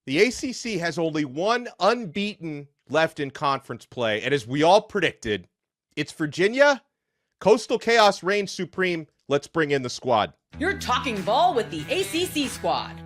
The ACC has only one unbeaten left in conference play, and as we all predicted, it's Virginia. Coastal Chaos reigns supreme. Let's bring in the squad. You're talking ball with the ACC Squad.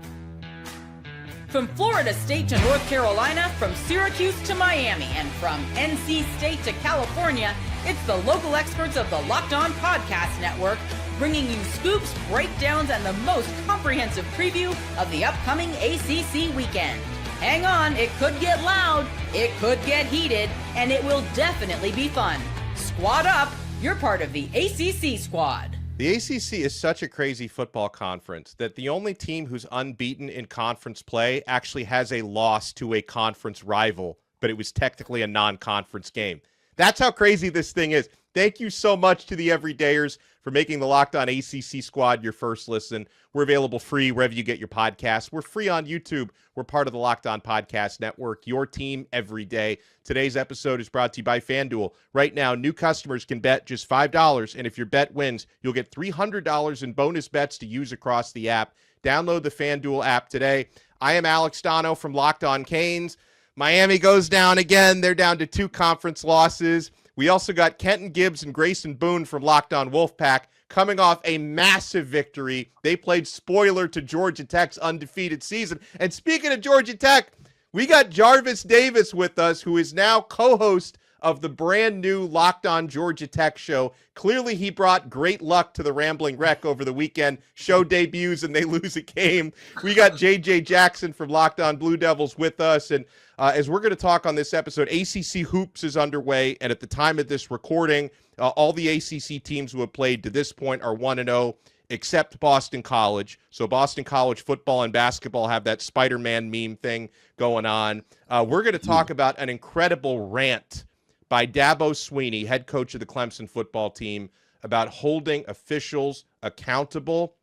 From Florida State to North Carolina, from Syracuse to Miami, and from NC State to California, it's the local experts of the Locked On Podcast Network bringing you scoops, breakdowns, and the most comprehensive preview of the upcoming ACC weekend. Hang on, it could get loud, it could get heated, and it will definitely be fun. Squad up, you're part of the ACC Squad. The ACC is such a crazy football conference that the only team who's unbeaten in conference play actually has a loss to a conference rival, but it was technically a non-conference game. That's how crazy this thing is. Thank you so much to the everydayers for making the Locked On ACC Squad your first listen. We're available free wherever you get your podcasts. We're free on YouTube. We're part of the Locked On Podcast Network, your team every day. Today's episode is brought to you by FanDuel. Right now, new customers can bet just $5, and if your bet wins, you'll get $300 in bonus bets to use across the app. Download the FanDuel app today. I am Alex Dono from Locked On Canes. Miami goes down again. They're down to 2 conference losses. We also got Kenton Gibbs and Grayson Boone from Locked On Wolfpack coming off a massive victory. They played spoiler to Georgia Tech's undefeated season. And speaking of Georgia Tech, we got Jarvis Davis with us, who is now co-host of the brand new Locked On Georgia Tech show. Clearly, he brought great luck to the Rambling Wreck over the weekend. Show debuts and they lose a game. We got JJ Jackson from Locked On Blue Devils with us. And as we're going to talk on this episode, ACC Hoops is underway. And at the time of this recording, all the ACC teams who have played to this point are 1-0, except Boston College. So Boston College football and basketball have that Spider-Man meme thing going on. We're going to talk about an incredible rant by Dabo Swinney, head coach of the Clemson football team, about holding officials accountable.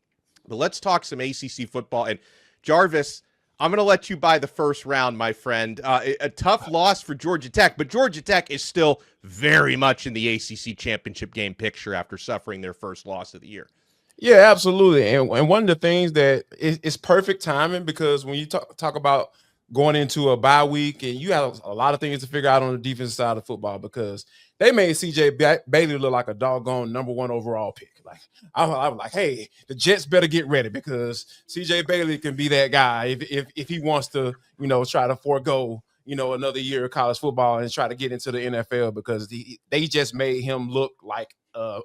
But let's talk some ACC football. And Jarvis, I'm going to let you buy the first round, my friend. A tough loss for Georgia Tech, but Georgia Tech is still very much in the ACC championship game picture after suffering their first loss of the year. Yeah, absolutely. And one of the things that is perfect timing, because when you talk about going into a bye week, and you have a lot of things to figure out on the defensive side of football, because they made CJ Bailey look like a doggone #1 overall pick. Like I was like, hey, the Jets better get ready, because CJ Bailey can be that guy if he wants to, try to forego, another year of college football and try to get into the NFL, because they just made him look like an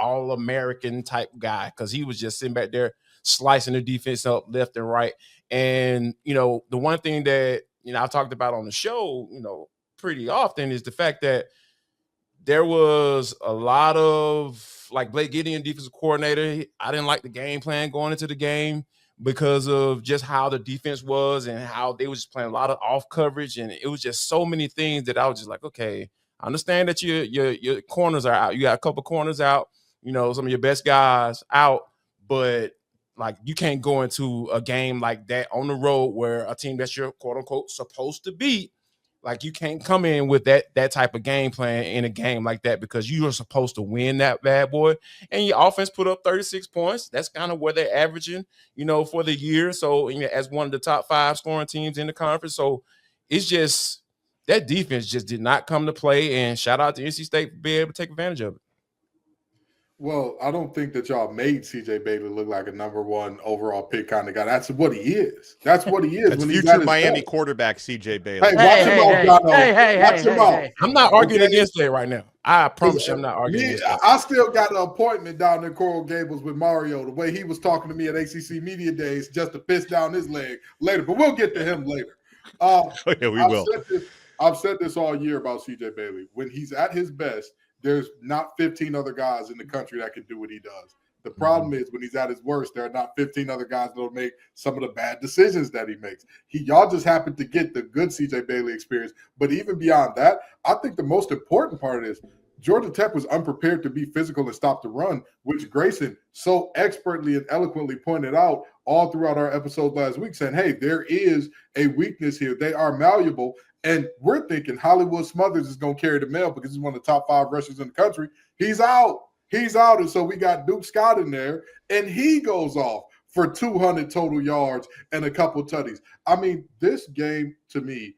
all-American type guy, because he was just sitting back there slicing the defense up left and right. And, the one thing that, I've talked about on the show, pretty often is the fact that there was a lot of, like, Blake Gideon, defensive coordinator. I didn't like the game plan going into the game because of just how the defense was and how they was just playing a lot of off coverage. And it was just so many things that I was just like, okay, I understand that your corners are out. You got a couple corners out, some of your best guys out, but like, you can't go into a game like that on the road where a team that you're quote unquote supposed to beat, like, you can't come in with that type of game plan in a game like that, because you are supposed to win that bad boy. And your offense put up 36 points. That's kind of where they're averaging, for the year. So, as one of the top 5 scoring teams in the conference. So it's just that defense just did not come to play. And shout out to NC State for being able to take advantage of it. Well, I don't think that y'all made CJ Bailey look like a #1 overall pick kind of guy. That's what he is. That's what he is. That's when future Miami quarterback CJ Bailey. Hey, watch him out, Dono. Watch him out. I'm not arguing against that right now. I promise you I'm not arguing against that. I still got an appointment down in Coral Gables with Mario, the way he was talking to me at ACC Media Days, just to piss down his leg later. But we'll get to him later. Yeah, we will. I've said this all year about CJ Bailey. When he's at his best, there's not 15 other guys in the country that can do what he does. The problem is when he's at his worst, there are not 15 other guys that will make some of the bad decisions that he makes. Y'all just happen to get the good CJ Bailey experience. But even beyond that, I think the most important part is Georgia Tech was unprepared to be physical and stop the run, which Grayson so expertly and eloquently pointed out all throughout our episode last week, saying, hey, there is a weakness here. They are malleable. And we're thinking Hollywood Smothers is going to carry the mail because he's one of the top 5 rushers in the country. He's out. And so we got Duke Scott in there, and he goes off for 200 total yards and a couple tutties. I mean, this game, to me,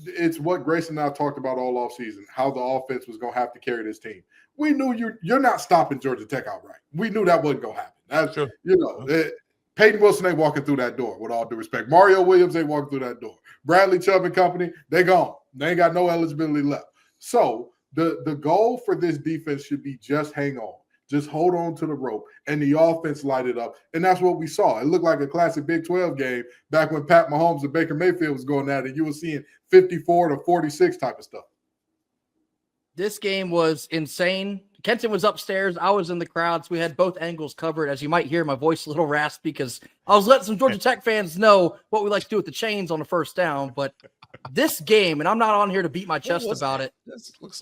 it's what Grayson and I talked about all offseason, how the offense was going to have to carry this team. We knew you're not stopping Georgia Tech outright. We knew that wasn't going to happen. That's, sure. Peyton Wilson ain't walking through that door, with all due respect. Mario Williams ain't walking through that door. Bradley Chubb and company, they gone. They ain't got no eligibility left. So the goal for this defense should be just hang on. Just hold on to the rope, and the offense light it up. And that's what we saw. It looked like a classic Big 12 game back when Pat Mahomes and Baker Mayfield was going at it. You were seeing 54-46 type of stuff. This game was insane. Kenton was upstairs. I was in the crowd, so we had both angles covered. As you might hear, my voice a little raspy because I was letting some Georgia Tech fans know what we like to do with the chains on the first down. But this game, and I'm not on here to beat my chest about it,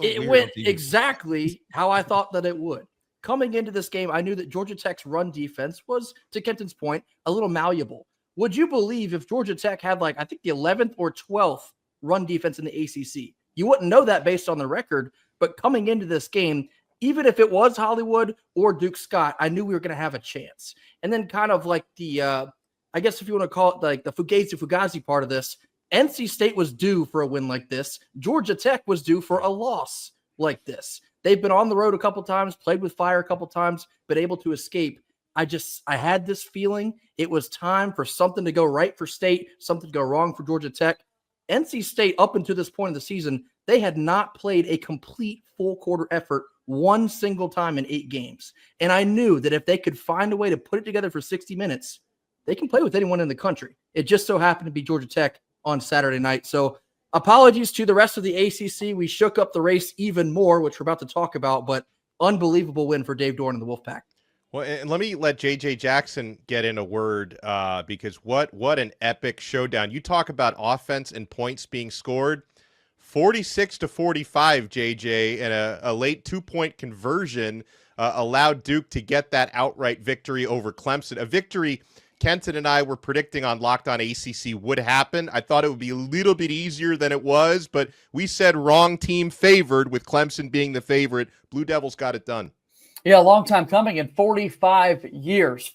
it went exactly how I thought that it would. Coming into this game, I knew that Georgia Tech's run defense was, to Kenton's point, a little malleable. Would you believe if Georgia Tech had, I think the 11th or 12th run defense in the ACC? You wouldn't know that based on the record, but coming into this game, even if it was Hollywood or Duke Scott, I knew we were going to have a chance. And then kind of like the, I guess if you want to call it like the Fugazi part of this, NC State was due for a win like this. Georgia Tech was due for a loss like this. They've been on the road a couple times, played with fire a couple times, but able to escape. I had this feeling it was time for something to go right for State, something to go wrong for Georgia Tech. NC State, up until this point of the season, they had not played a complete full quarter effort one single time in 8 games. And I knew that if they could find a way to put it together for 60 minutes, they can play with anyone in the country. It just so happened to be Georgia Tech on Saturday night. So apologies to the rest of the ACC. We shook up the race even more, which we're about to talk about, but unbelievable win for Dave Dorn and the Wolfpack. Well, and let me let J.J. Jackson get in a word because what an epic showdown. You talk about offense and points being scored. 46-45, JJ, and a late 2-point conversion allowed Duke to get that outright victory over Clemson. A victory Kenton and I were predicting on Locked On ACC would happen. I thought it would be a little bit easier than it was, but we said wrong team favored with Clemson being the favorite. Blue Devils got it done. Yeah, a long time coming in 45 years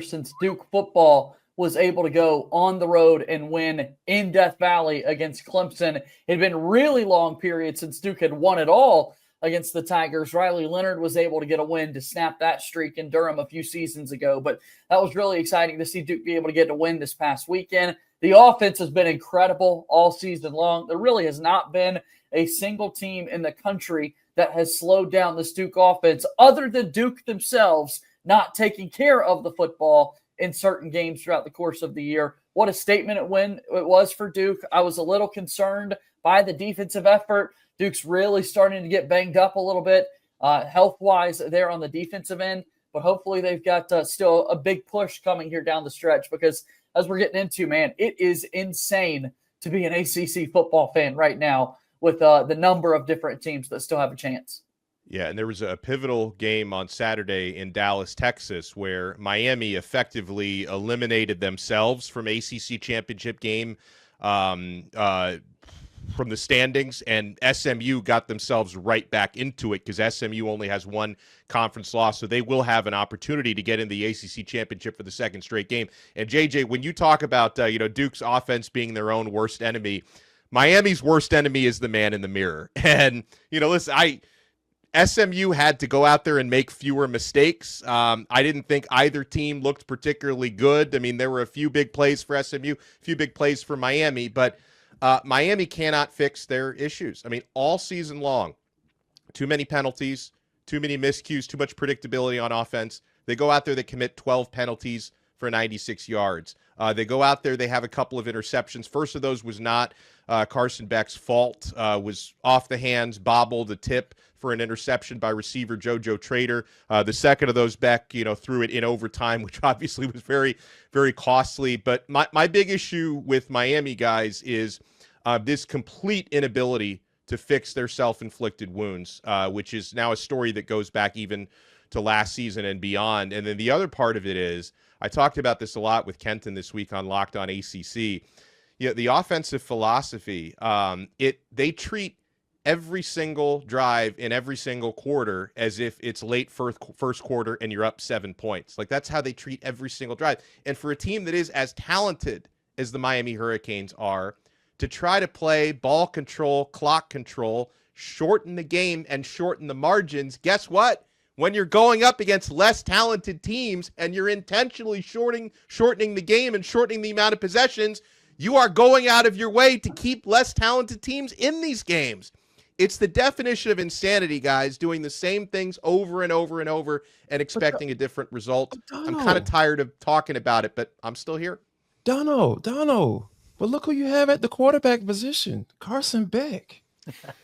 since Duke football was able to go on the road and win in Death Valley against Clemson. It had been a really long period since Duke had won it all against the Tigers. Riley Leonard was able to get a win to snap that streak in Durham a few seasons ago, but that was really exciting to see Duke be able to get a win this past weekend. The offense has been incredible all season long. There really has not been a single team in the country that has slowed down this Duke offense other than Duke themselves not taking care of the football in certain games throughout the course of the year. What a statement it was for Duke. I was a little concerned by the defensive effort. Duke's really starting to get banged up a little bit health-wise there on the defensive end, but hopefully they've got still a big push coming here down the stretch because as we're getting into, man, it is insane to be an ACC football fan right now with the number of different teams that still have a chance. Yeah, and there was a pivotal game on Saturday in Dallas, Texas, where Miami effectively eliminated themselves from ACC championship game from the standings, and SMU got themselves right back into it because SMU only has one conference loss, so they will have an opportunity to get in the ACC championship for the second straight game. And JJ, when you talk about Duke's offense being their own worst enemy, Miami's worst enemy is the man in the mirror. And listen, SMU had to go out there and make fewer mistakes. I didn't think either team looked particularly good. I mean, there were a few big plays for SMU, a few big plays for Miami, but Miami cannot fix their issues. I mean, all season long, too many penalties, too many miscues, too much predictability on offense. They go out there, they commit 12 penalties for 96 yards. They go out there, they have a couple of interceptions. First of those was not Carson Beck's fault, was off the hands, bobbled a tip for an interception by receiver JoJo Trader. The second of those, Beck, threw it in overtime, which obviously was very, very costly. But my big issue with Miami, guys, is this complete inability to fix their self-inflicted wounds, which is now a story that goes back even to last season and beyond. And then the other part of it is, I talked about this a lot with Kenton this week on Locked On ACC. The offensive philosophy, they treat every single drive in every single quarter as if it's late first quarter and you're up 7 points. Like, that's how they treat every single drive. And for a team that is as talented as the Miami Hurricanes are, to try to play ball control, clock control, shorten the game and shorten the margins, guess what? When you're going up against less talented teams and you're intentionally shortening the game and shortening the amount of possessions, you are going out of your way to keep less talented teams in these games. It's the definition of insanity, guys, doing the same things over and over and over and expecting a different result. I'm kind of tired of talking about it, but I'm still here. Dono, but look who you have at the quarterback position, Carson Beck.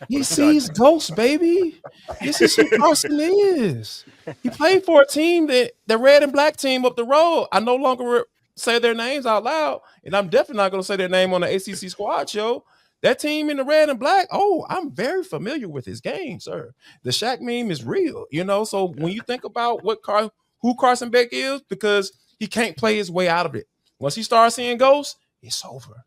He sees ghosts, baby. This is who Carson is. He played for a team the red and black team up the road. I no longer say their names out loud, and I'm definitely not going to say their name on the ACC Squad show. That team in the red and black, I'm very familiar with his game, sir. The Shaq meme is real, So when you think about who Carson Beck is, because he can't play his way out of it. Once he starts seeing ghosts, it's over.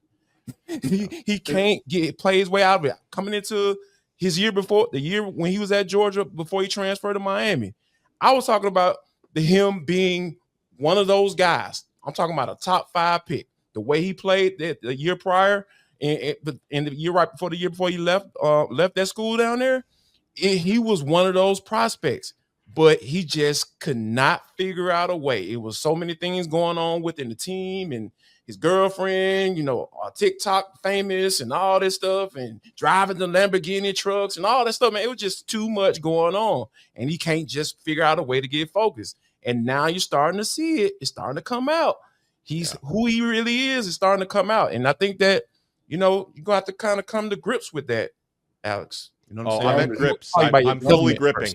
he can't play his way out of it. Coming into his year before, the year when he was at Georgia before he transferred to Miami, I was talking about him being one of those guys. I'm talking about a top 5 pick. The way he played the year prior, and the year right before, the year before he left that school down there, he was one of those prospects. But he just could not figure out a way. It was so many things going on within the team and his girlfriend, TikTok famous and all this stuff, and driving the Lamborghini trucks and all that stuff, man. It was just too much going on, and he can't just figure out a way to get focused. And now you're starting to see it. It's starting to come out. Who he really is starting to come out. And I think that, you're going to have to kind of come to grips with that, Alex. You know what I'm saying? I'm at grips. I'm fully gripping.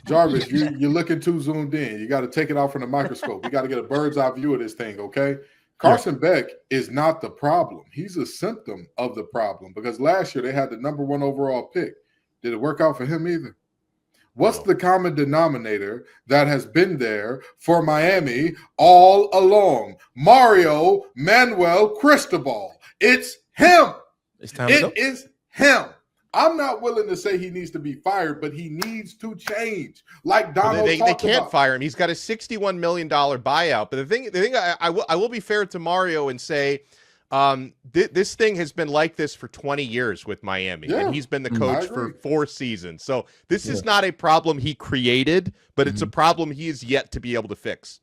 Jarvis, you're looking too zoomed in. You got to take it out from the microscope. You got to get a bird's eye view of this thing, okay? Carson Beck is not the problem. He's a symptom of the problem, because last year they had the number 1 overall pick. Did it work out for him either? What's the common denominator that has been there for Miami all along? Mario Manuel Cristobal. It's him. It is him. I'm not willing to say he needs to be fired, but he needs to change. Like Donald they can't fire him. He's got a $61 million buyout. But the thing I will be fair to Mario and say this thing has been like this for 20 years with Miami, and he's been the coach for 4 seasons. So this is not a problem he created, but it's a problem he is yet to be able to fix.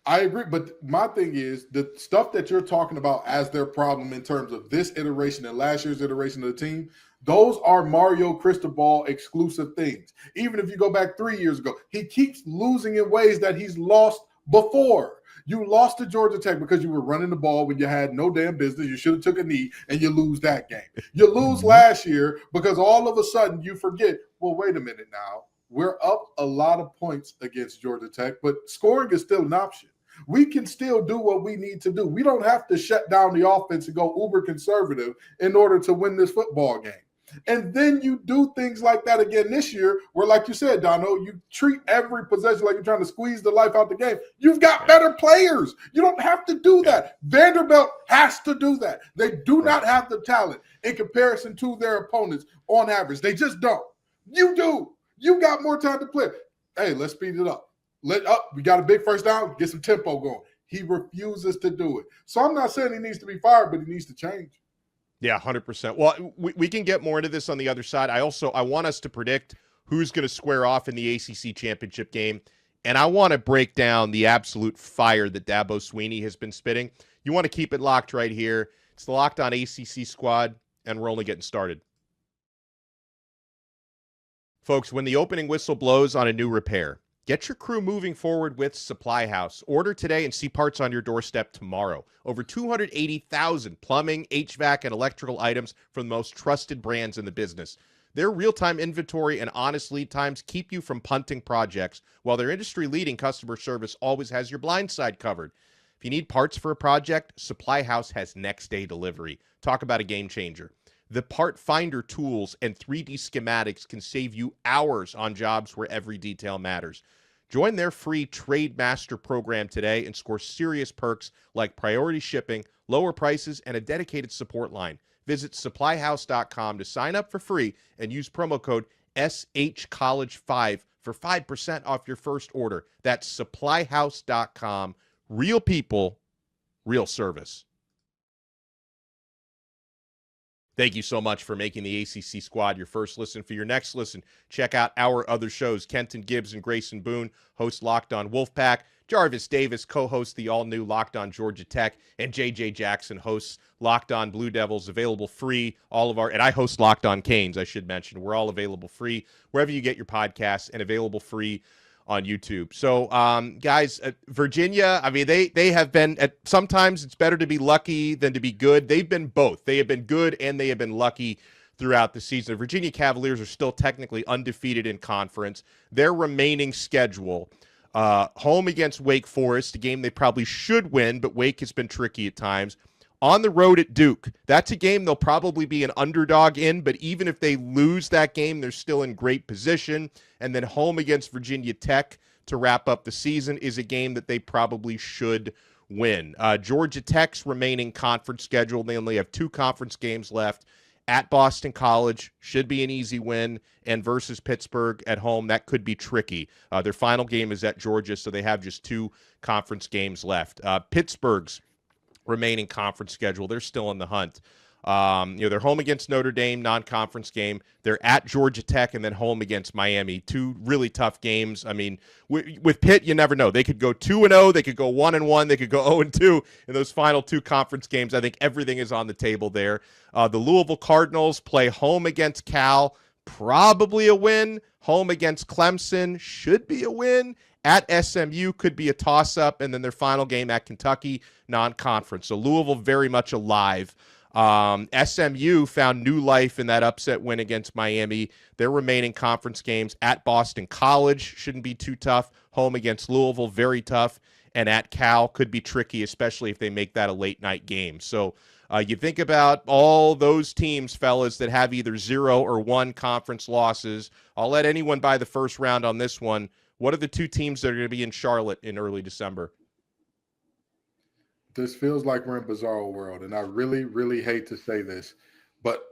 I agree, but my thing is the stuff that you're talking about as their problem in terms of this iteration and last year's iteration of the team, those are Mario Cristobal exclusive things. Even if you go back 3 years ago, he keeps losing in ways that he's lost before. You lost to Georgia Tech because you were running the ball when you had no damn business. You should have took a knee, and you lose that game. You lose last year because all of a sudden you forget, well, wait a minute now. We're up a lot of points against Georgia Tech, but scoring is still an option. We can still do what we need to do. We don't have to shut down the offense and go uber conservative in order to win this football game. And then you do things like that again this year where, like you said, Dono, you treat every possession like you're trying to squeeze the life out the game. You've got better players. You don't have to do that. Vanderbilt has to do that. They do not have the talent in comparison to their opponents on average. They just don't. You do. You got more time to play. Hey, let's speed it up. We got a big first down, get some tempo going. He refuses to do it. So I'm not saying he needs to be fired, but he needs to change. Yeah, 100%. Well, we can get more into this on the other side. I want us to predict who's going to square off in the ACC championship game, and I want to break down the absolute fire that Dabo Swinney has been spitting. You want to keep it locked right here. It's the Locked On ACC Squad, and we're only getting started. Folks, when the opening whistle blows on a new repair, get your crew moving forward with SupplyHouse. Order today and see parts on your doorstep tomorrow. Over 280,000 plumbing, HVAC, and electrical items from the most trusted brands in the business. Their real-time inventory and honest lead times keep you from punting projects, while their industry-leading customer service always has your blind side covered. If you need parts for a project, SupplyHouse has next-day delivery. Talk about a game changer. The part finder tools and 3D schematics can save you hours on jobs where every detail matters. Join their free Trade Master program today and score serious perks like priority shipping, lower prices, and a dedicated support line. Visit SupplyHouse.com to sign up for free and use promo code SHCollege5 for 5% off your first order. That's SupplyHouse.com. Real people, real service. Thank you so much for making the ACC Squad your first listen. For your next listen, check out our other shows. Kenton Gibbs and Grayson Boone host Locked On Wolfpack. Jarvis Davis co-hosts the all-new Locked On Georgia Tech. And JJ Jackson hosts Locked On Blue Devils, available free. And I host Locked On Canes, I should mention. We're all available free wherever you get your podcasts and available free on YouTube. So, guys, Virginia, I mean, they have been sometimes it's better to be lucky than to be good. They've been both. They have been good and they have been lucky throughout the season. The Virginia Cavaliers are still technically undefeated in conference. Their remaining schedule, home against Wake Forest, a game they probably should win, but Wake has been tricky at times. On the road at Duke, that's a game they'll probably be an underdog in, but even if they lose that game, they're still in great position. And then home against Virginia Tech to wrap up the season is a game that they probably should win. Georgia Tech's remaining conference schedule, they only have 2 conference games left. At Boston College, should be an easy win, and versus Pittsburgh at home, that could be tricky. Their final game is at Georgia, so they have just 2 conference games left. Pittsburgh's remaining conference schedule, they're still in the hunt. They're home against Notre Dame, non-conference game. They're at Georgia Tech and then home against Miami. 2 really tough games. I mean, with Pitt, you never know. They could go 2-0, they could go 1-1, they could go 0-2 in those final 2 conference games. I think everything is on the table there. The Louisville Cardinals play home against Cal, probably a win. Home against Clemson, should be a win. At SMU, could be a toss-up, and then their final game at Kentucky, non-conference. So Louisville very much alive. SMU found new life in that upset win against Miami. Their remaining conference games at Boston College shouldn't be too tough. Home against Louisville, very tough. And at Cal could be tricky, especially if they make that a late-night game. So you think about all those teams, fellas, that have either 0 or 1 conference losses. I'll let anyone buy the first round on this one. What are the 2 teams that are going to be in Charlotte in early December? This feels like we're in bizarro world, and I really, really hate to say this, but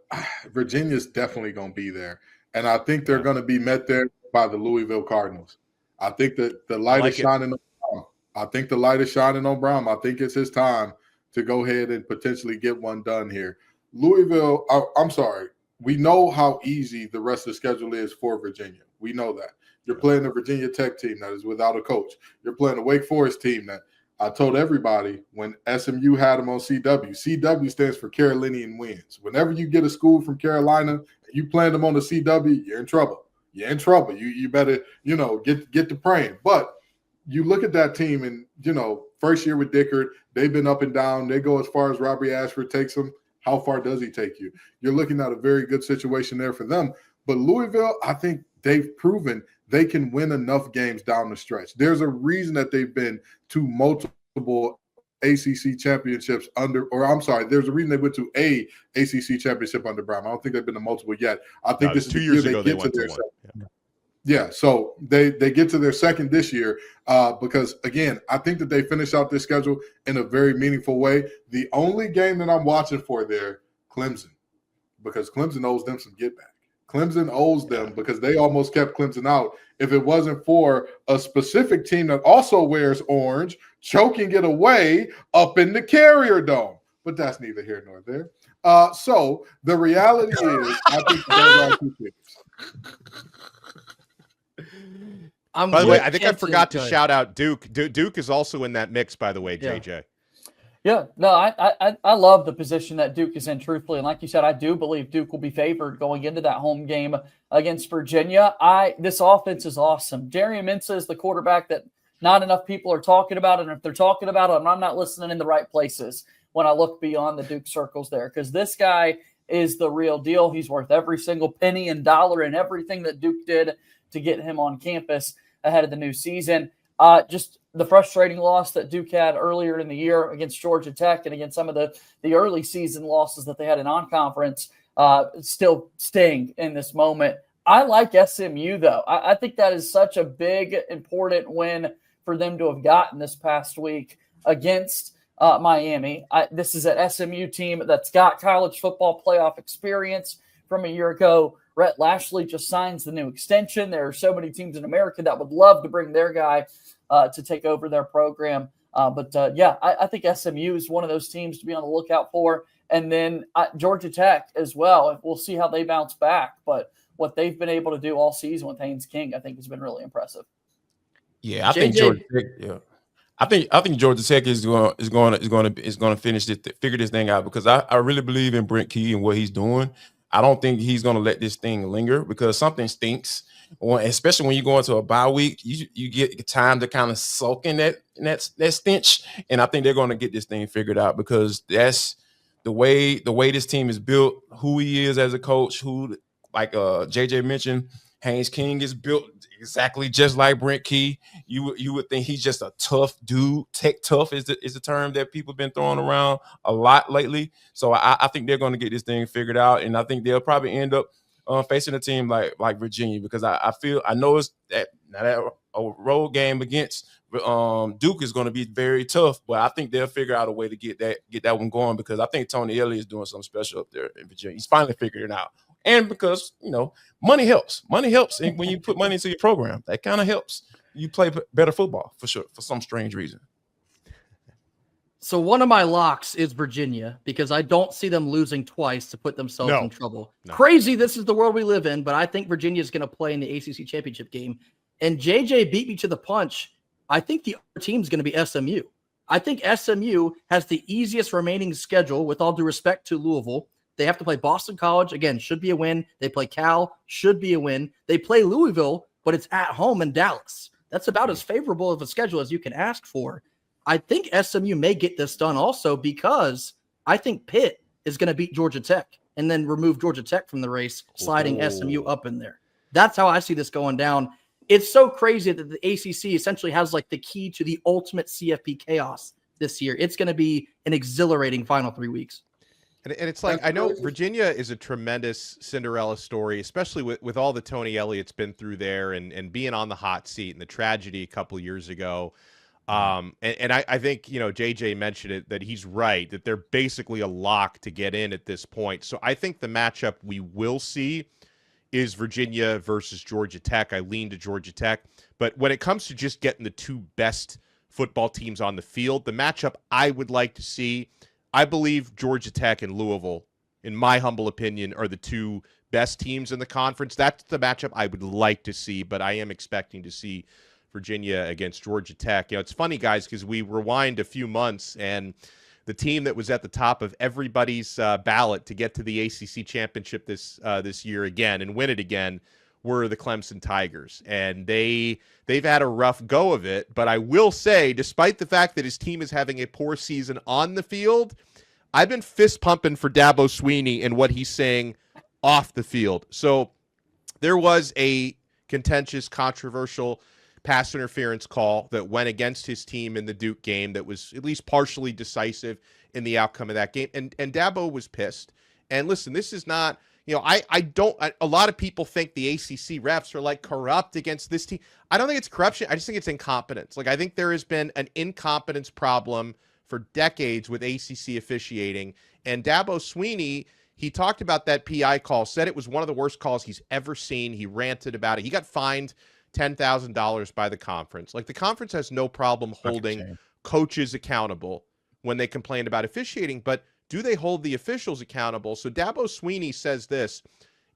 Virginia's definitely going to be there. And I think they're going to be met there by the Louisville Cardinals. I think that the light is shining on Brown. I think the light is shining on Brown. I think it's his time to go ahead and potentially get one done here. Louisville, I'm sorry. We know how easy the rest of the schedule is for Virginia. We know that. You're playing a Virginia Tech team that is without a coach. You're playing a Wake Forest team that I told everybody when SMU had them on CW stands for Carolinian wins. Whenever you get a school from Carolina, you playing them on the CW, you're in trouble. You're in trouble. You better, get to praying. But you look at that team and, first year with Dickert, they've been up and down. They go as far as Robbie Ashford takes them. How far does he take you? You're looking at a very good situation there for them. But Louisville, I think they've proven they can win enough games down the stretch. There's a reason that they've been to multiple ACC championships there's a reason they went to a ACC championship under Brown. I don't think they've been to multiple yet. I think this is 2 years ago they went to one. Yeah, so they get to their second this year because, again, I think that they finish out this schedule in a very meaningful way. The only game that I'm watching for there, Clemson, because Clemson owes them some get back. Clemson owes them because they almost kept Clemson out. If it wasn't for a specific team that also wears orange, choking it away up in the Carrier Dome. But that's neither here nor there. So the reality is, I think those are 2 teams. By the way, I think I forgot to shout out Duke. Duke is also in that mix, by the way, JJ. Yeah, no, I love the position that Duke is in, truthfully. And like you said, I do believe Duke will be favored going into that home game against Virginia. This offense is awesome. Darian Mensah is the quarterback that not enough people are talking about. And if they're talking about it, I'm not listening in the right places when I look beyond the Duke circles there. Because this guy is the real deal. He's worth every single penny and dollar and everything that Duke did to get him on campus ahead of the new season. Just the frustrating loss that Duke had earlier in the year against Georgia Tech and against some of the early season losses that they had in non-conference still sting in this moment. I like SMU, though. I think that is such a big, important win for them to have gotten this past week against Miami. This is an SMU team that's got college football playoff experience from a year ago. Rhett Lashley just signs the new extension. There are so many teams in America that would love to bring their guy to take over their program. I think SMU is one of those teams to be on the lookout for. And then Georgia Tech as well. We'll see how they bounce back. But what they've been able to do all season with Haynes King, I think, has been really impressive. Yeah, I think Georgia Tech. Yeah, I think Georgia Tech is going to finish this, figure this thing out, because I really believe in Brent Key and what he's doing. I don't think he's going to let this thing linger, because something stinks. Especially when you go into a bye week, you get time to kind of soak in that stench. And I think they're going to get this thing figured out, because that's the way this team is built, who he is as a coach, who, like JJ mentioned, Haynes King is built exactly just like Brent Key. You would think he's just a tough dude. Tech tough is the term that people have been throwing around a lot lately. So I think they're going to get this thing figured out, and I think they'll probably end up facing a team like Virginia, because I know it's that a road game against Duke is going to be very tough, but I think they'll figure out a way to get that one going, because I think Tony Elliott is doing something special up there in Virginia. He's finally figured it out. And because, money helps. Money helps. And when you put money into your program, that kind of helps you play better football, for sure, for some strange reason. So one of my locks is Virginia, because I don't see them losing twice to put themselves in trouble. No. Crazy, this is the world we live in, but I think Virginia is going to play in the ACC championship game. And JJ beat me to the punch. I think the other team is going to be SMU. I think SMU has the easiest remaining schedule, with all due respect to Louisville. They have to play Boston College. Again, should be a win. They play Cal, should be a win. They play Louisville, but it's at home in Dallas. That's about as favorable of a schedule as you can ask for. I think SMU may get this done also, because I think Pitt is going to beat Georgia Tech and then remove Georgia Tech from the race, sliding SMU up in there. That's how I see this going down. It's so crazy that the ACC essentially has like the key to the ultimate CFP chaos this year. It's going to be an exhilarating final 3 weeks. And it's like, I know Virginia is a tremendous Cinderella story, especially with all the Tony Elliott's been through there, and being on the hot seat and the tragedy a couple of years ago. And I think, JJ mentioned it, that he's right, that they're basically a lock to get in at this point. So I think the matchup we will see is Virginia versus Georgia Tech. I lean to Georgia Tech. But when it comes to just getting the two best football teams on the field, the matchup I would like to see, I believe Georgia Tech and Louisville, in my humble opinion, are the two best teams in the conference. That's the matchup I would like to see, but I am expecting to see Virginia against Georgia Tech. It's funny, guys, because we rewind a few months, and the team that was at the top of everybody's ballot to get to the ACC championship this year again and win it again were the Clemson Tigers. And they've had a rough go of it, but I will say, despite the fact that his team is having a poor season on the field, I've been fist pumping for Dabo Swinney and what he's saying off the field. So there was a contentious, controversial pass interference call that went against his team in the Duke game that was at least partially decisive in the outcome of that game. And Dabo was pissed. And listen, this is not, a lot of people think the ACC refs are like corrupt against this team. I don't think it's corruption. I just think it's incompetence. Like, I think there has been an incompetence problem for decades with ACC officiating. And Dabo Swinney, he talked about that PI call, said it was one of the worst calls he's ever seen. He ranted about it. He got fined $10,000 by the conference. Like, the conference has no problem holding coaches accountable when they complain about officiating, but do they hold the officials accountable? So Dabo Swinney says this.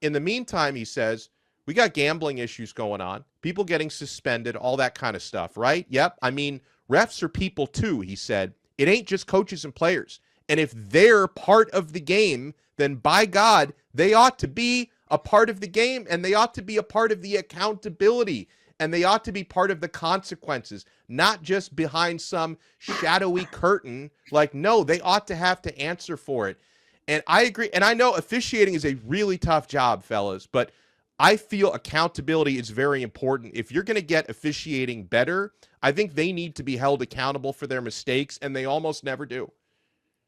In the meantime, he says, we got gambling issues going on, people getting suspended, all that kind of stuff, right? Yep. I mean, refs are people too, he said. It ain't just coaches and players. And if they're part of the game, then by God, they ought to be a part of the game, and they ought to be a part of the accountability, and they ought to be part of the consequences, not just behind some shadowy curtain. Like, no, they ought to have to answer for it. And I agree. And I know officiating is a really tough job, fellas, but I feel accountability is very important. If you're going to get officiating better, I think they need to be held accountable for their mistakes, and they almost never do.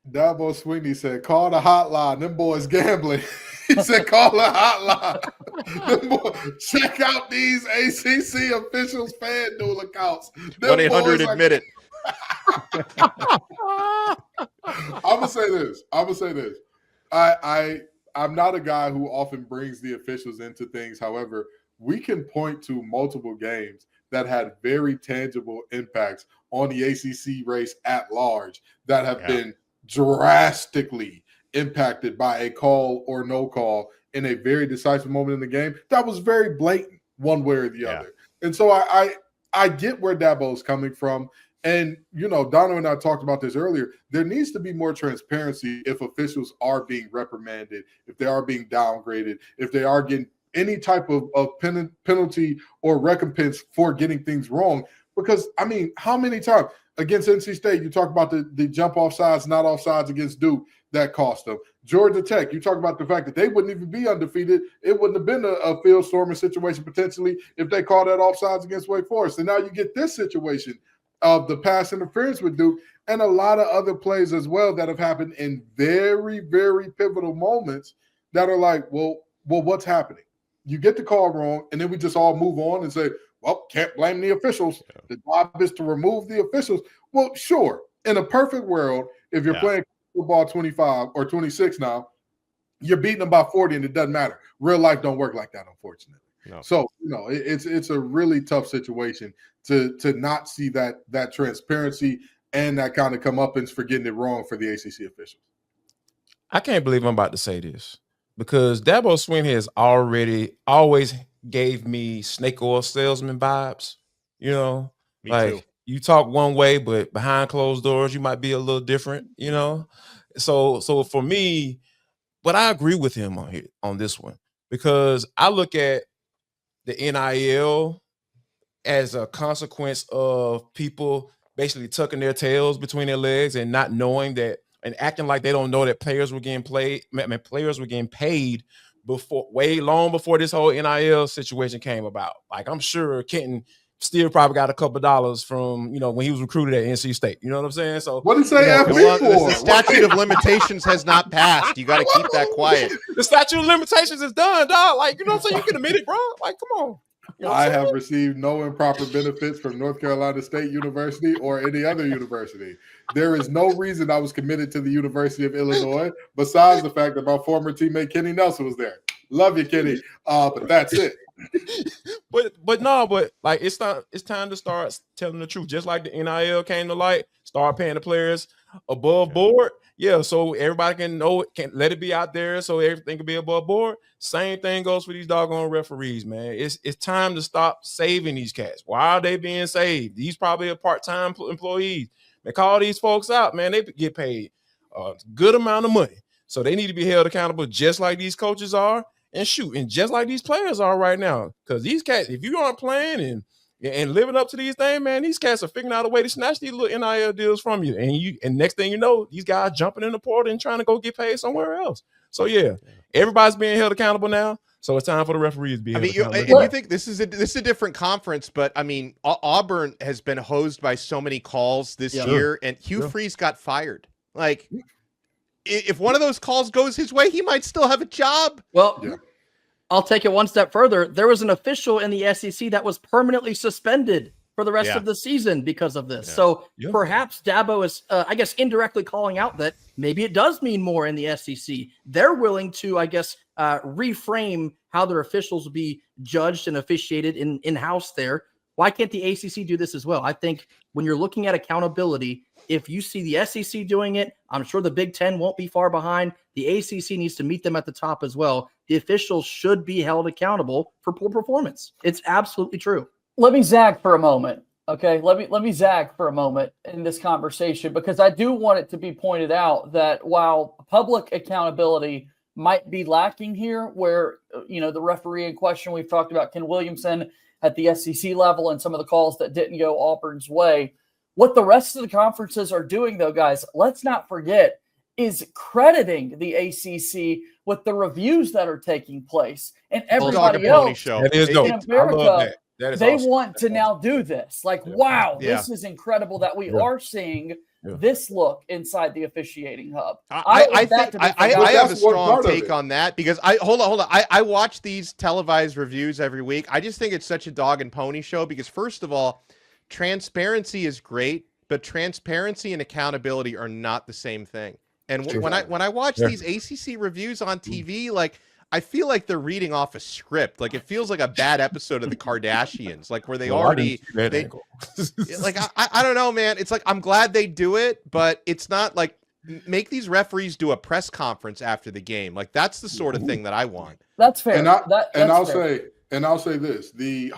Dabo Swinney said, call the hotline. Them boys gambling. He said, call the hotline. Check out these ACC officials' FanDuel accounts. 1-800 admit it. I'm gonna say this. I'm not a guy who often brings the officials into things. However, we can point to multiple games that had very tangible impacts on the ACC race at large that have been drastically impacted by a call or no call in a very decisive moment in the game that was very blatant one way or the other. And so I get where Dabo's coming from. And, Dono and I talked about this earlier. There needs to be more transparency if officials are being reprimanded, if they are being downgraded, if they are getting any type of penalty or recompense for getting things wrong. Because, I mean, how many times against NC State, you talk about the jump off sides, not offsides against Duke, that cost them. Georgia Tech, you talk about the fact that they wouldn't even be undefeated. It wouldn't have been a field storming situation potentially if they called that offsides against Wake Forest. And now you get this situation of the pass interference with Duke and a lot of other plays as well that have happened in very, very pivotal moments that are like, well, what's happening? You get the call wrong, and then we just all move on and say, well, can't blame the officials. The job is to remove the officials. Well, sure. In a perfect world, if you're playing football 25 or 26 now, you're beating them by 40 and it doesn't matter. Real life don't work like that, unfortunately. No. So, it's a really tough situation to not see that transparency and that kind of comeuppance for getting it wrong for the ACC officials. I can't believe I'm about to say this because Dabo Swinney has always gave me snake oil salesman vibes. Me too. You talk one way, but behind closed doors, you might be a little different. So for me, but I agree with him on this one because I look at the NIL as a consequence of people basically tucking their tails between their legs and not knowing that and acting like they don't know that players were getting paid way long before this whole NIL situation came about. Like I'm sure Kenton still probably got a couple of dollars from, when he was recruited at NC State. You know what I'm saying? So what did he say FB for? The statute of limitations has not passed. You got to keep that quiet. The statute of limitations is done, dog. Like, you know what I'm saying? You can admit it, bro. Like, come on. I have received no improper benefits from North Carolina State University or any other university. There is no reason I was committed to the University of Illinois besides the fact that my former teammate Kenny Nelson was there. Love you, Kenny. But that's it. but like it's time to start telling the truth. Just like the NIL came to light, start paying the players above board. Yeah, so everybody can know it, can let it be out there so everything can be above board. Same thing goes for these doggone referees, man. It's time to stop saving these cats. Why are they being saved? These probably are part-time employees. They call these folks out, man. They get paid a good amount of money. So they need to be held accountable just like these coaches are and just like these players are right now. Because these cats, if you aren't playing and living up to these things, man, these cats are figuring out a way to snatch these little NIL deals from you. And next thing you know, these guys jumping in the portal and trying to go get paid somewhere else. So yeah, everybody's being held accountable now. So it's time for the referees to be held accountable. And you think this is a different conference, but I mean, Auburn has been hosed by so many calls this year, and Hugh Freeze got fired. Like, if one of those calls goes his way, he might still have a job. Well, I'll take it one step further. There was an official in the SEC that was permanently suspended for the rest of the season because of this. So perhaps Dabo is, I guess, indirectly calling out that maybe it does mean more in the SEC. They're willing to, I guess, reframe how their officials will be judged and officiated in-house there. Why can't the ACC do this as well? I think when you're looking at accountability, if you see the SEC doing it, I'm sure the Big Ten won't be far behind. The ACC needs to meet them at the top as well. The officials should be held accountable for poor performance. It's absolutely true. Let me zag for a moment. Okay, let me zag for a moment in this conversation because I do want it to be pointed out that while public accountability might be lacking here, where the referee in question we've talked about Ken Williamson at the SEC level and some of the calls that didn't go Auburn's way. What the rest of the conferences are doing, though, guys, let's not forget, is crediting the ACC with the reviews that are taking place. And everybody else in America, they awesome. Want to now do this. Like, wow, this is incredible that we are seeing this look inside the officiating hub. I have a strong take on that because hold on. I watch these televised reviews every week. I just think it's such a dog and pony show because, first of all, transparency is great, but transparency and accountability are not the same thing. And Sure. when I watch these ACC reviews on TV, like I feel like they're reading off a script. Like it feels like a bad episode of the Kardashians, like where they already like I don't know, man. It's like I'm glad they do it, but it's not like make these referees do a press conference after the game. Like that's the sort of thing that I want. That's fair. And I'll fair. say this: the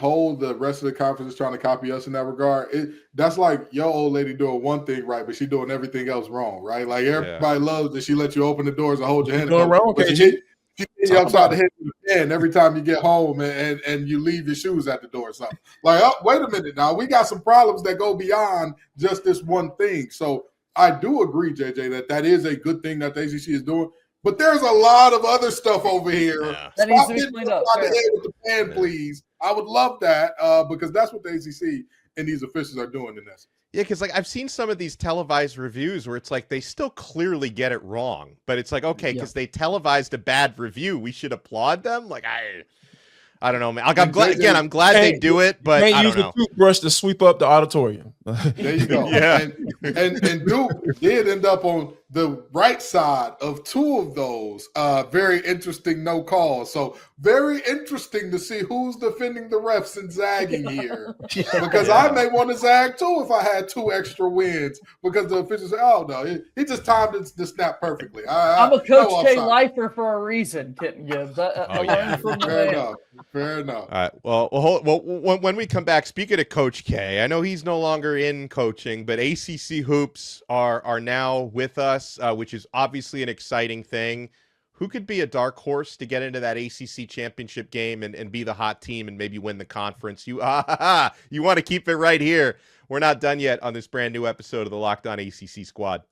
rest of the conference is trying to copy us in that regard. That's like your old lady doing one thing right, but she doing everything else wrong, right? Like everybody loves that she let you open the doors and hold your hand. Doing wrong, but she hit you upside the head with the pen every time you get home, and you leave your shoes at the door or something. Like, oh, wait a minute, now we got some problems that go beyond just this one thing. So I do agree, JJ, that is a good thing that the ACC is doing. But there's a lot of other stuff over here. Yeah. That needs to be cleaned up. With the pen, please. I would love that because that's what the ACC and these officials are doing in this. Yeah, because like I've seen some of these televised reviews where it's like they still clearly get it wrong, but it's like okay, because they televised a bad review, we should applaud them. Like I don't know, man. Like, I'm glad they do it, but I don't use know. the toothbrush to sweep up the auditorium. There you go. Yeah. And Duke did end up on the right side of two of those very interesting no calls. So very interesting to see who's defending the refs and zagging here. Because I may want to zag too if I had 2 extra wins because the officials say, oh no, he just timed the snap perfectly. I'm a Coach K lifer for a reason, Kitten Gibbs. I learned from the man. Fair enough. All right. Well, when we come back, speaking of Coach K, I know he's no longer in coaching, but ACC hoops are now with us, which is obviously an exciting thing. Who could be a dark horse to get into that ACC championship game and be the hot team and maybe win the conference? You want to keep it right here. We're not done yet on this brand new episode of the Locked On ACC Squad.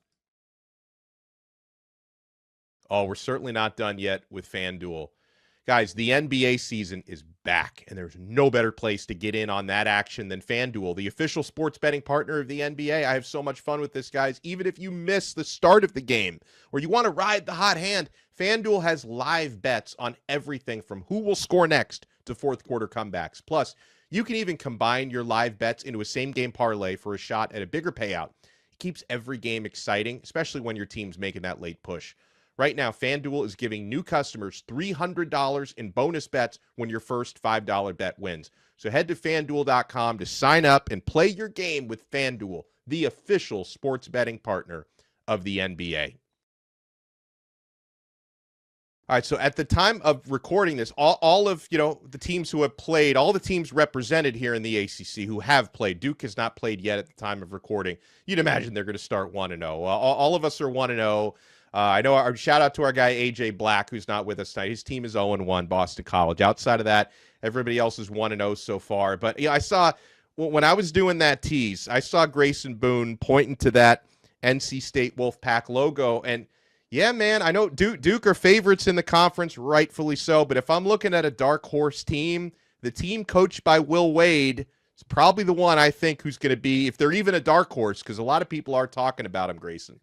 Oh, we're certainly not done yet with FanDuel. Guys, the NBA season is back, and there's no better place to get in on that action than FanDuel, the official sports betting partner of the NBA. I have so much fun with this, guys. Even if you miss the start of the game or you want to ride the hot hand, FanDuel has live bets on everything from who will score next to fourth quarter comebacks. Plus, you can even combine your live bets into a same-game parlay for a shot at a bigger payout. It keeps every game exciting, especially when your team's making that late push. Right now, FanDuel is giving new customers $300 in bonus bets when your first $5 bet wins. So head to FanDuel.com to sign up and play your game with FanDuel, the official sports betting partner of the NBA. All right, so at the time of recording this, all of the teams who have played, all the teams represented here in the ACC who have played, Duke has not played yet at the time of recording. You'd imagine they're going to start 1-0. All of us are 1-0. I know our shout out to our guy AJ Black, who's not with us tonight. His team is 0-1, Boston College. Outside of that, everybody else is 1-0 so far. But I saw when I was doing that tease, I saw Grayson Boone pointing to that NC State Wolfpack logo, and yeah, man, I know Duke are favorites in the conference, rightfully so. But if I'm looking at a dark horse team, the team coached by Will Wade is probably the one I think who's going to be, if they're even a dark horse, because a lot of people are talking about him, Grayson.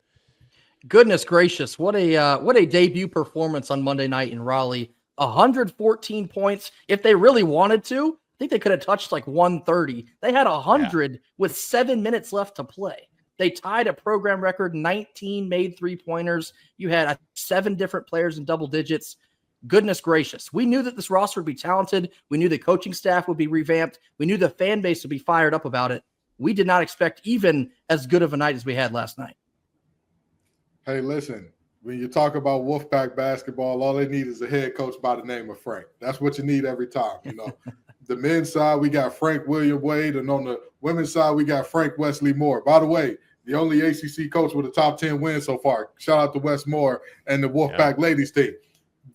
Goodness gracious, what a debut performance on Monday night in Raleigh. 114 points. If they really wanted to, I think they could have touched like 130. They had 100 with 7 minutes left to play. They tied a program record, 19 made three-pointers. You had 7 different players in double digits. Goodness gracious. We knew that this roster would be talented. We knew the coaching staff would be revamped. We knew the fan base would be fired up about it. We did not expect even as good of a night as we had last night. Hey, listen, when you talk about Wolfpack basketball, all they need is a head coach by the name of Frank. That's what you need every time. The men's side, we got Frank William Wade, and on the women's side, we got Frank Wesley Moore. By the way, the only ACC coach with a top 10 win so far. Shout out to Wes Moore and the Wolfpack ladies team.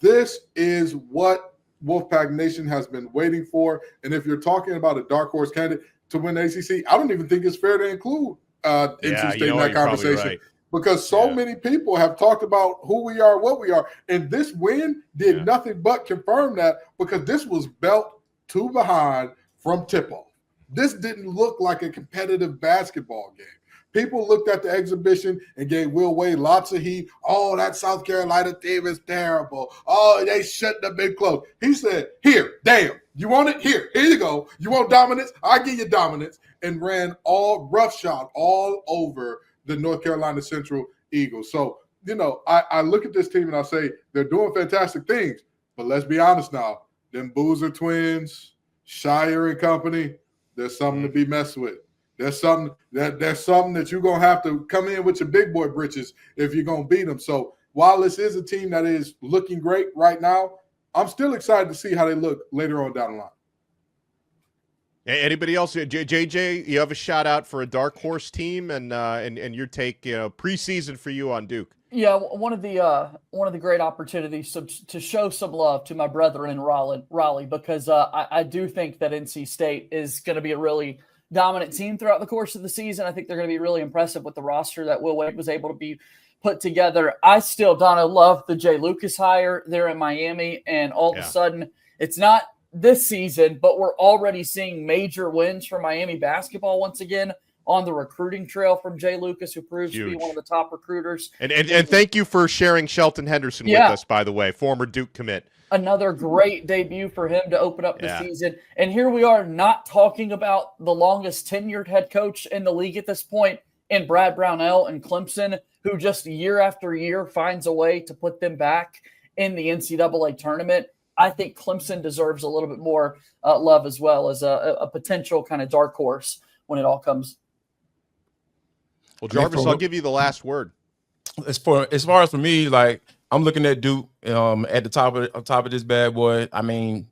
This is what Wolfpack Nation has been waiting for. And if you're talking about a dark horse candidate to win the ACC, I don't even think it's fair to include NC State in that conversation. Right. Because so many people have talked about who we are, what we are. And this win did nothing but confirm that, because this was belt to behind from tip-off. This didn't look like a competitive basketball game. People looked at the exhibition and gave Will Wade lots of heat. Oh, that South Carolina team is terrible. Oh, they shouldn't have been close. He said, here, damn, you want it? Here you go. You want dominance? I give you dominance. And ran all roughshod all over the North Carolina Central Eagles. So, I look at this team and I say they're doing fantastic things. But let's be honest now. Them Boozer twins, Shire and company, there's something to be messed with. There's something that you're gonna have to come in with your big boy britches if you're gonna beat them. So while this is a team that is looking great right now, I'm still excited to see how they look later on down the line. Anybody else? JJ, you have a shout out for a dark horse team and your take, preseason for you on Duke. Yeah, one of the great opportunities to show some love to my brethren in Raleigh, because I do think that NC State is going to be a really dominant team throughout the course of the season. I think they're going to be really impressive with the roster that Will Wade was able to be put together. I still, Donna, love the Jay Lucas hire there in Miami, and all of a sudden, it's not this season, but we're already seeing major wins for Miami basketball once again on the recruiting trail from Jay Lucas, who proves to be one of the top recruiters. And thank you for sharing Shelton Henderson with us, by the way, former Duke commit. Another great debut for him to open up the season. And here we are not talking about the longest tenured head coach in the league at this point in Brad Brownell and Clemson, who just year after year finds a way to put them back in the NCAA tournament. I think Clemson deserves a little bit more love as well as a potential kind of dark horse when it all comes. Well, Jarvis, I'll give you the last word. As far as for me, like, I'm looking at Duke at the top of this bad boy. I mean,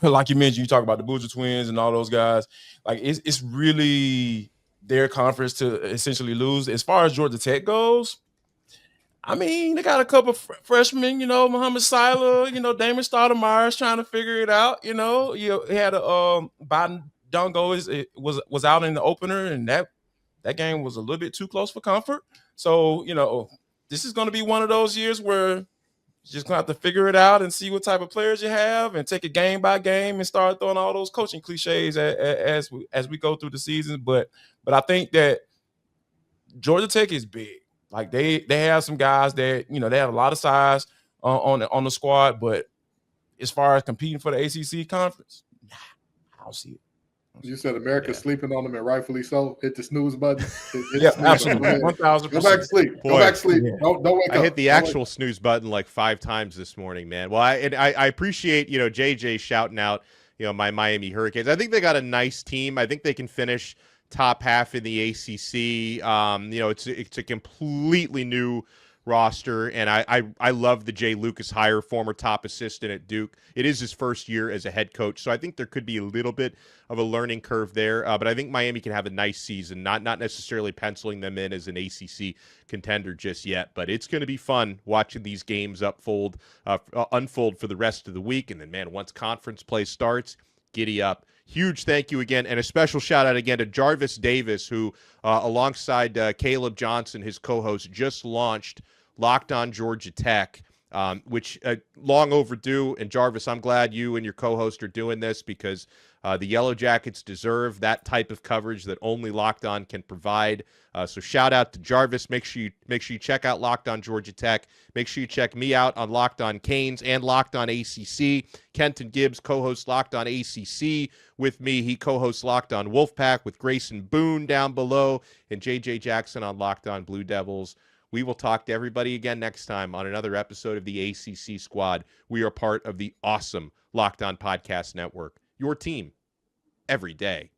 like you mentioned, you talk about the Boozer twins and all those guys. Like, it's really their conference to essentially lose. As far as Georgia Tech goes, I mean, they got a couple freshmen, Muhammad Sila, Damon Stoudemire trying to figure it out. He had a Biden Dongo was out in the opener, and that game was a little bit too close for comfort. So, this is going to be one of those years where you're just going to have to figure it out and see what type of players you have and take it game by game and start throwing all those coaching cliches as we go through the season. But I think that Georgia Tech is big. Like, they have some guys that, they have a lot of size on the squad. But as far as competing for the ACC conference, I don't see it. You said America's sleeping on them, and rightfully so. Hit the snooze button. Absolutely. 1,000%. Go back to sleep. Go back to sleep. Yeah. Don't wake up. I hit the actual snooze button like 5 times this morning, man. Well, I appreciate, JJ shouting out, my Miami Hurricanes. I think they got a nice team. I think they can finish top half in the ACC. It's a completely new roster, and I love the Jay Lucas hire, former top assistant at Duke. It is his first year as a head coach, so I think there could be a little bit of a learning curve there. But I think Miami can have a nice season, not necessarily penciling them in as an ACC contender just yet. But it's going to be fun watching these games unfold for the rest of the week. And then, man, once conference play starts, giddy up. Huge thank you again, and a special shout-out again to Jarvis Davis, who, alongside Caleb Johnson, his co-host, just launched Locked On Georgia Tech, which long overdue. And Jarvis, I'm glad you and your co-host are doing this because the Yellow Jackets deserve that type of coverage that only Locked On can provide. So shout out to Jarvis. Make sure you check out Locked On Georgia Tech. Make sure you check me out on Locked On Canes and Locked On ACC. Kenton Gibbs co-hosts Locked On ACC with me. He co-hosts Locked On Wolfpack with Grayson Boone down below, and JJ Jackson on Locked On Blue Devils. We will talk to everybody again next time on another episode of the ACC Squad. We are part of the awesome Locked On Podcast Network. Your team every day.